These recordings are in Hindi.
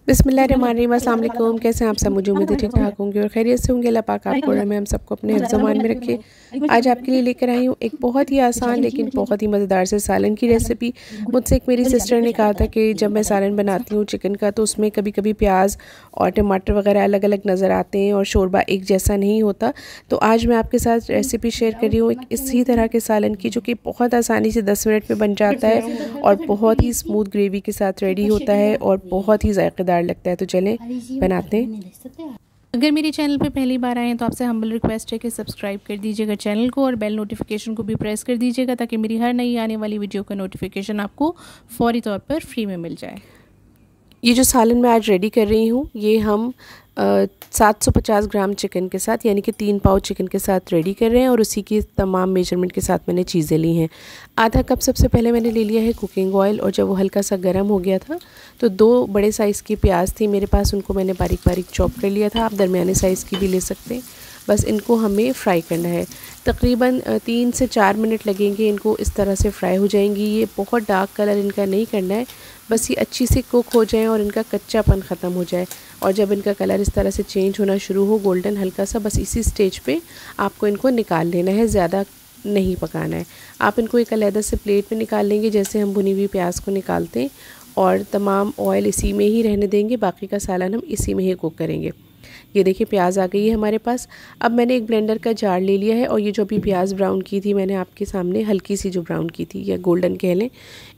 बिस्मिल्लाहिर्रहमानिर्रहीम, अस्सलाम वालेकुम। कैसे हैं आप सब? मुझे उम्मीद है ठीक ठाक होंगे और खैरियत से होंगे। अल्लाह पाक आपको और हमें हम सबको अपने हिफ्ज़-ओ-मान में रखे। आज आपके लिए लेकर आई हूँ एक बहुत ही आसान लेकिन बहुत ही मज़ेदार से सालन की रेसिपी। मुझसे एक मेरी सिस्टर ने कहा था कि जब मैं सालन बनाती हूँ चिकन का तो उसमें कभी कभी प्याज और टमाटर वगैरह अलग अलग नज़र आते हैं और शोरबा एक जैसा नहीं होता। तो आज मैं आपके साथ रेसिपी शेयर कर रही हूँ एक इसी तरह के सालन की, जो कि बहुत आसानी से 10 मिनट में बन जाता है और बहुत ही स्मूथ ग्रेवी के साथ रेडी होता है और बहुत ही जायकेदार लगता है। तो चलें बनाते हैं। अगर मेरे चैनल पर पहली बार आए हैं तो आपसे हम्बल रिक्वेस्ट है कि सब्सक्राइब कर दीजिएगा चैनल को और बेल नोटिफिकेशन को भी प्रेस कर दीजिएगा ताकि मेरी हर नई आने वाली वीडियो का नोटिफिकेशन आपको फौरी तौर पर फ्री में मिल जाए। ये जो सालन मैं आज रेडी कर रही हूँ ये हम 750 ग्राम चिकन के साथ यानी कि 3 पाव चिकन के साथ रेडी कर रहे हैं और उसी की तमाम मेजरमेंट के साथ मैंने चीज़ें ली हैं। आधा कप सबसे पहले मैंने ले लिया है कुकिंग ऑयल और जब वो हल्का सा गर्म हो गया था तो 2 बड़े साइज़ की प्याज थी मेरे पास, उनको मैंने बारीक बारीक चॉप कर लिया था। आप दरमियाने साइज़ की भी ले सकते हैं। बस इनको हमें फ्राई करना है। तकरीबन 3 से 4 मिनट लगेंगे इनको इस तरह से फ्राई हो जाएंगी। ये बहुत डार्क कलर इनका नहीं करना है, बस ये अच्छी से कुक हो जाएं और इनका कच्चापन ख़त्म हो जाए। और जब इनका कलर इस तरह से चेंज होना शुरू हो गोल्डन हल्का सा, बस इसी स्टेज पे आपको इनको निकाल लेना है, ज़्यादा नहीं पकाना है। आप इनको एक अलग से प्लेट में निकाल लेंगे जैसे हम भुनी हुई प्याज को निकालते हैं और तमाम ऑयल इसी में ही रहने देंगे। बाकी का सालन हम इसी में ही कुक करेंगे। ये देखिए प्याज आ गई है हमारे पास। अब मैंने एक ब्लेंडर का जार ले लिया है और ये जो अभी प्याज ब्राउन की थी मैंने आपके सामने, हल्की सी जो ब्राउन की थी या गोल्डन कह लें,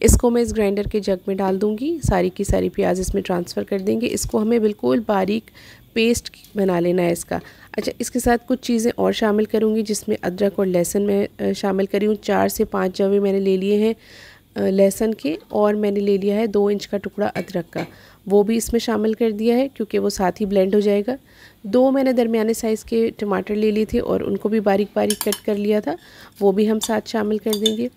इसको मैं इस ग्राइंडर के जग में डाल दूँगी। सारी की सारी प्याज इसमें ट्रांसफ़र कर देंगे। इसको हमें बिल्कुल बारीक पेस्ट बना लेना है इसका। अच्छा, इसके साथ कुछ चीज़ें और शामिल करूँगी जिसमें अदरक और लहसुन मैं शामिल करी हूँ। 4 से 5 जवे मैंने ले लिए हैं लहसुन के और मैंने ले लिया है 2 इंच का टुकड़ा अदरक का, वो भी इसमें शामिल कर दिया है क्योंकि वो साथ ही ब्लेंड हो जाएगा। 2 मैंने दरमियाने साइज़ के टमाटर ले लिए थे और उनको भी बारीक बारीक कट कर लिया था, वो भी हम साथ शामिल कर देंगे।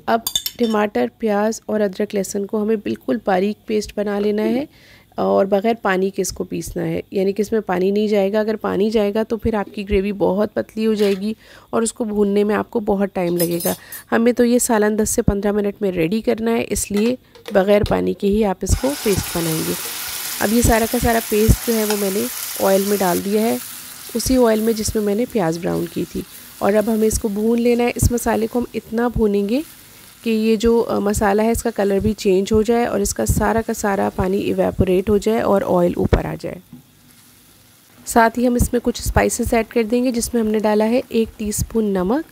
अब टमाटर, प्याज और अदरक लहसुन को हमें बिल्कुल बारीक पेस्ट बना लेना है और बग़ैर पानी के इसको पीसना है, यानी कि इसमें पानी नहीं जाएगा। अगर पानी जाएगा तो फिर आपकी ग्रेवी बहुत पतली हो जाएगी और उसको भूनने में आपको बहुत टाइम लगेगा। हमें तो ये सालन 10 से 15 मिनट में रेडी करना है, इसलिए बग़ैर पानी के ही आप इसको पेस्ट बनाएंगे। अब ये सारा का सारा पेस्ट जो है वो मैंने ऑयल में डाल दिया है, उसी ऑयल में जिसमें मैंने प्याज ब्राउन की थी। और अब हमें इसको भून लेना है। इस मसाले को हम इतना भूनेंगे कि ये जो मसाला है इसका कलर भी चेंज हो जाए और इसका सारा का सारा पानी इवेपोरेट हो जाए और ऑयल ऊपर आ जाए। साथ ही हम इसमें कुछ स्पाइसेस ऐड कर देंगे जिसमें हमने डाला है 1 टीस्पून नमक,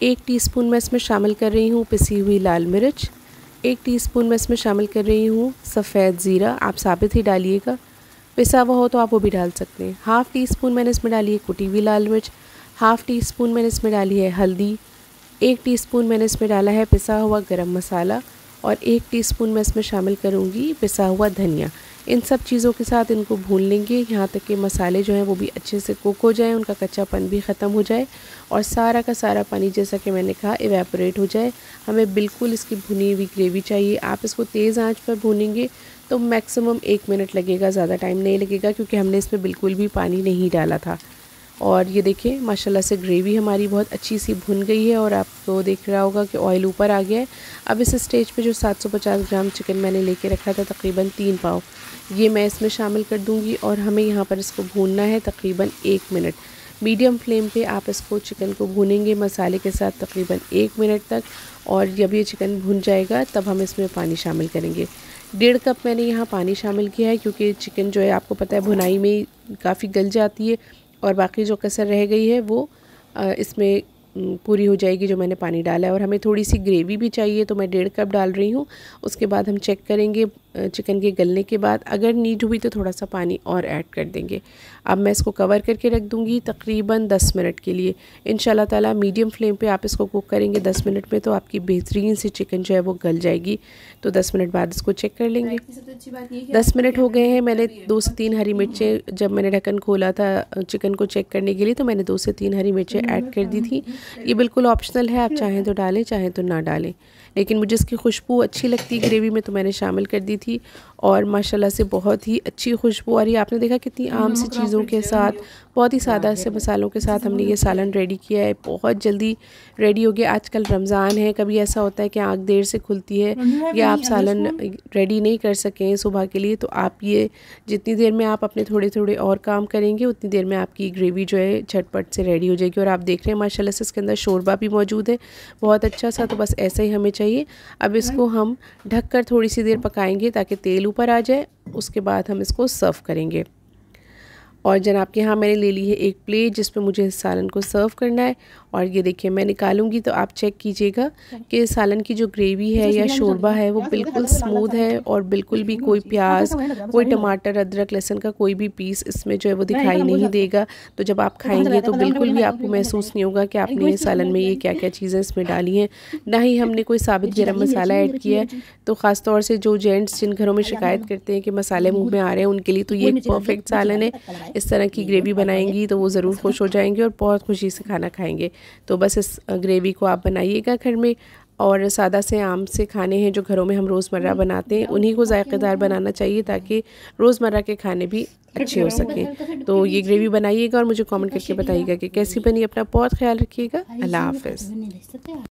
1 टीस्पून मैं इसमें शामिल कर रही हूँ पिसी हुई लाल मिर्च, 1 टीस्पून मैं इसमें शामिल कर रही हूँ सफ़ेद ज़ीरा, आप साबित ही डालिएगा, पिसा हुआ हो तो आप वो भी डाल सकते हैं। हाफ़ टी स्पून मैंने इसमें डाली है कुटी हुई लाल मिर्च, हाफ़ टी स्पून मैंने इसमें डाली है हल्दी, 1 टीस्पून मैंने इसमें डाला है पिसा हुआ गरम मसाला और 1 टीस्पून मैं इसमें शामिल करूँगी पिसा हुआ धनिया। इन सब चीज़ों के साथ इनको भून लेंगे यहाँ तक कि मसाले जो हैं वो भी अच्छे से कुक हो जाएं, उनका कच्चापन भी ख़त्म हो जाए और सारा का सारा पानी जैसा कि मैंने कहा इवेपोरेट हो जाए। हमें बिल्कुल इसकी भुनी हुई ग्रेवी चाहिए। आप इसको तेज़ आंच पर भूनेंगे तो मैक्सिमम 1 मिनट लगेगा, ज़्यादा टाइम नहीं लगेगा क्योंकि हमने इसमें बिल्कुल भी पानी नहीं डाला था। और ये देखिए माशाल्लाह से ग्रेवी हमारी बहुत अच्छी सी भुन गई है और आपको देख रहा होगा कि ऑयल ऊपर आ गया है। अब इस स्टेज पे जो 750 ग्राम चिकन मैंने लेके रखा था तकरीबन 3 पाव, ये मैं इसमें शामिल कर दूंगी और हमें यहाँ पर इसको भूनना है तकरीबन 1 मिनट। मीडियम फ्लेम पे आप इसको चिकन को भूनेंगे मसाले के साथ तकरीबन 1 मिनट तक और जब ये चिकन भुन जाएगा तब हम इसमें पानी शामिल करेंगे। 1.5 कप मैंने यहाँ पानी शामिल किया है क्योंकि चिकन जो है आपको पता है भुनाई में काफ़ी गल जाती है और बाकी जो कसर रह गई है वो इसमें पूरी हो जाएगी जो मैंने पानी डाला है। और हमें थोड़ी सी ग्रेवी भी चाहिए तो मैं 1.5 कप डाल रही हूँ। उसके बाद हम चेक करेंगे चिकन के गलने के बाद, अगर नीड हुई तो थोड़ा सा पानी और ऐड कर देंगे। अब मैं इसको कवर करके रख दूँगी तकरीबन 10 मिनट के लिए। इंशाल्लाह ताला मीडियम फ्लेम पे आप इसको कुक करेंगे 10 मिनट में तो आपकी बेहतरीन सी चिकन जो है वो गल जाएगी। तो 10 मिनट बाद इसको चेक कर लेंगे। 10 मिनट हो गए हैं। मैंने 2 से 3 हरी मिर्चें, जब मैंने ढक्कन खोला था चिकन को चेक करने के लिए तो मैंने 2 से 3 हरी मिर्चें ऐड कर दी थी। ये बिल्कुल ऑप्शनल है, आप चाहें तो डालें चाहें तो ना डालें, लेकिन मुझे इसकी खुशबू अच्छी लगती है ग्रेवी में तो मैंने शामिल कर दी थी। और माशाल्लाह से बहुत ही अच्छी खुशबू आ रही है। आपने देखा कितनी आम सी चीज़ों के साथ, बहुत ही सादा से मसालों के साथ हमने ये सालन रेडी किया है। बहुत जल्दी रेडी हो गया। आजकल रमज़ान है, कभी ऐसा होता है कि आँख देर से खुलती है या आप सालन रेडी नहीं कर सकें सुबह के लिए, तो आप ये जितनी देर में आप अपने थोड़े थोड़े और काम करेंगे उतनी देर में आपकी ग्रेवी जो है झटपट से रेडी हो जाएगी। और आप देख रहे हैं माशाल्लाह से इसके अंदर शोरबा भी मौजूद है बहुत अच्छा सा। तो बस ऐसा ही हमें चाहिए। अब इसको हम ढककर थोड़ी सी देर पकाएंगे ताकि तेल ऊपर आ जाए। उसके बाद हम इसको सर्व करेंगे। और जनाब के यहाँ मैंने ले ली है एक प्लेट जिस पे मुझे सालन को सर्व करना है। और ये देखिए मैं निकालूंगी तो आप चेक कीजिएगा कि सालन की जो ग्रेवी है या शोरबा है वो बिल्कुल स्मूथ है और बिल्कुल भी कोई प्याज, कोई टमाटर, अदरक, लहसुन का कोई भी पीस इसमें जो है वो दिखाई नहीं देगा। तो जब आप खाएंगे तो बिल्कुल भी आपको महसूस नहीं होगा कि आपने सालन में ये क्या क्या चीज़ें इसमें डाली हैं। ना ही हमने कोई साबित गरम मसाला ऐड किया है। तो ख़ास तौर से जो जेंट्स जिन घरों में शिकायत करते हैं कि मसाले मुँह में आ रहे हैं उनके लिए तो ये एक परफेक्ट सालन है। इस तरह की ग्रेवी बनाएंगी तो वो ज़रूर खुश हो जाएंगे और बहुत खुशी से खाना खाएंगे। तो बस इस ग्रेवी को आप बनाइएगा घर में। और सादा से आम से खाने हैं जो घरों में हम रोज़मर्रा बनाते हैं, उन्हीं को जायकेदार बनाना चाहिए ताकि रोज़मर्रा के खाने भी अच्छे हो सकें। तो ये ग्रेवी बनाइएगा और मुझे कमेंट करके बताइएगा कि कैसी बनी। अपना बहुत ख्याल रखिएगा। अल्लाह हाफ़िज़।